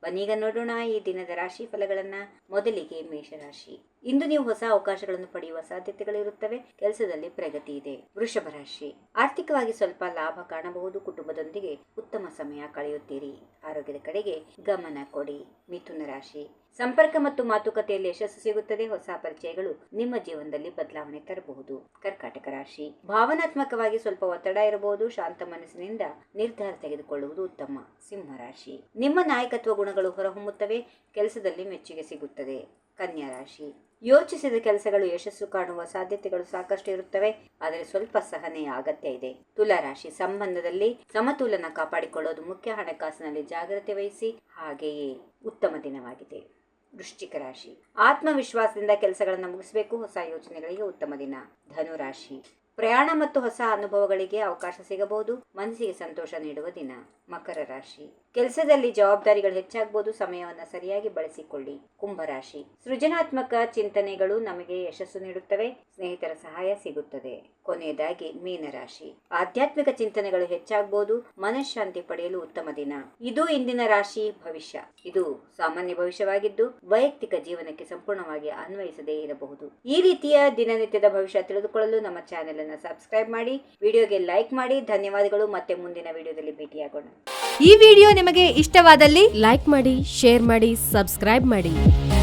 ಬನ್ನೀಗ ನೋಡೋಣ ಈ ದಿನದ ರಾಶಿ ಫಲಗಳನ್ನ. ಮೊದಲಿಗೆ ಮೇಷರಾಶಿ. ಇಂದು ನೀವು ಹೊಸ ಅವಕಾಶಗಳನ್ನು ಪಡೆಯುವ ಸಾಧ್ಯತೆಗಳಿರುತ್ತವೆ. ಕೆಲಸದಲ್ಲಿ ಪ್ರಗತಿ ಇದೆ. ವೃಷಭ ರಾಶಿ. ಆರ್ಥಿಕವಾಗಿ ಸ್ವಲ್ಪ ಲಾಭ ಕಾಣಬಹುದು. ಕುಟುಂಬದೊಂದಿಗೆ ಉತ್ತಮ ಸಮಯ ಕಳೆಯುತ್ತೀರಿ. ಆರೋಗ್ಯದ ಕಡೆಗೆ ಗಮನ ಕೊಡಿ. ಮಿಥುನ ರಾಶಿ. ಸಂಪರ್ಕ ಮತ್ತು ಮಾತುಕತೆಯಲ್ಲಿ ಯಶಸ್ಸು ಸಿಗುತ್ತದೆ. ಹೊಸ ಪರಿಚಯಗಳು ನಿಮ್ಮ ಜೀವನದಲ್ಲಿ ಬದಲಾವಣೆ ತರಬಹುದು. ಕರ್ಕಾಟಕ ರಾಶಿ. ಭಾವನಾತ್ಮಕವಾಗಿ ಸ್ವಲ್ಪ ಒತ್ತಡ ಇರಬಹುದು. ಶಾಂತ ಮನಸ್ಸಿನಿಂದ ನಿರ್ಧಾರ ತೆಗೆದುಕೊಳ್ಳುವುದು ಉತ್ತಮ. ಸಿಂಹ ರಾಶಿ. ನಿಮ್ಮ ನಾಯಕತ್ವ ಗುಣಗಳು ಹೊರಹೊಮ್ಮುತ್ತವೆ. ಕೆಲಸದಲ್ಲಿ ಮೆಚ್ಚುಗೆ ಸಿಗುತ್ತದೆ. ಕನ್ಯಾ ರಾಶಿ. ಯೋಚಿಸಿದ ಕೆಲಸಗಳು ಯಶಸ್ಸು ಕಾಣುವ ಸಾಧ್ಯತೆಗಳು ಸಾಕಷ್ಟು ಇರುತ್ತವೆ, ಆದರೆ ಸ್ವಲ್ಪ ಸಹನೆಯ ಅಗತ್ಯ ಇದೆ. ತುಲಾ ರಾಶಿ. ಸಂಬಂಧದಲ್ಲಿ ಸಮತೋಲನ ಕಾಪಾಡಿಕೊಳ್ಳೋದು ಮುಖ್ಯ. ಹಣಕಾಸಿನಲ್ಲಿ ಜಾಗ್ರತೆ ವಹಿಸಿ. ಹಾಗೆಯೇ ಉತ್ತಮ ದಿನವಾಗಿದೆ. ವೃಶ್ಚಿಕ ರಾಶಿ. ಆತ್ಮವಿಶ್ವಾಸದಿಂದ ಕೆಲಸಗಳನ್ನು ಮುಗಿಸಬೇಕು. ಹೊಸ ಯೋಚನೆಗಳಿಗೆ ಉತ್ತಮ ದಿನ. ಧನು ರಾಶಿ. ಪ್ರಯಾಣ ಮತ್ತು ಹೊಸ ಅನುಭವಗಳಿಗೆ ಅವಕಾಶ ಸಿಗಬಹುದು. ಮನಸ್ಸಿಗೆ ಸಂತೋಷ ನೀಡುವ ದಿನ. ಮಕರ ರಾಶಿ. ಕೆಲಸದಲ್ಲಿ ಜವಾಬ್ದಾರಿಗಳು ಹೆಚ್ಚಾಗಬಹುದು. ಸಮಯವನ್ನು ಸರಿಯಾಗಿ ಬಳಸಿಕೊಳ್ಳಿ. ಕುಂಭರಾಶಿ. ಸೃಜನಾತ್ಮಕ ಚಿಂತನೆಗಳು ನಮಗೆ ಯಶಸ್ಸು ನೀಡುತ್ತವೆ. ಸ್ನೇಹಿತರ ಸಹಾಯ ಸಿಗುತ್ತದೆ. ಕೊನೆಯದಾಗಿ ಮೀನರಾಶಿ. ಆಧ್ಯಾತ್ಮಿಕ ಚಿಂತನೆಗಳು ಹೆಚ್ಚಾಗಬಹುದು. ಮನಃಶಾಂತಿ ಪಡೆಯಲು ಉತ್ತಮ ದಿನ. ಇದು ಇಂದಿನ ರಾಶಿ ಭವಿಷ್ಯ. ಇದು ಸಾಮಾನ್ಯ ಭವಿಷ್ಯವಾಗಿದ್ದು ವೈಯಕ್ತಿಕ ಜೀವನಕ್ಕೆ ಸಂಪೂರ್ಣವಾಗಿ ಅನ್ವಯಿಸದೇ ಇರಬಹುದು. ಈ ರೀತಿಯ ದಿನನಿತ್ಯದ ಭವಿಷ್ಯ ತಿಳಿದುಕೊಳ್ಳಲು ನಮ್ಮ ಚಾನೆಲ್ ಅನ್ನು ಸಬ್ಸ್ಕ್ರೈಬ್ ಮಾಡಿ, ವಿಡಿಯೋಗೆ ಲೈಕ್ ಮಾಡಿ. ಧನ್ಯವಾದಗಳು. ಮತ್ತೆ ಮುಂದಿನ ವಿಡಿಯೋದಲ್ಲಿ ಭೇಟಿಯಾಗೋಣ. ಈ ವಿಡಿಯೋ ನಿಮಗೆ ಇಷ್ಟವಾದಲ್ಲಿ ಲೈಕ್ ಮಾಡಿ, ಶೇರ್ ಮಾಡಿ, ಸಬ್ಸ್ಕ್ರೈಬ್ ಮಾಡಿ.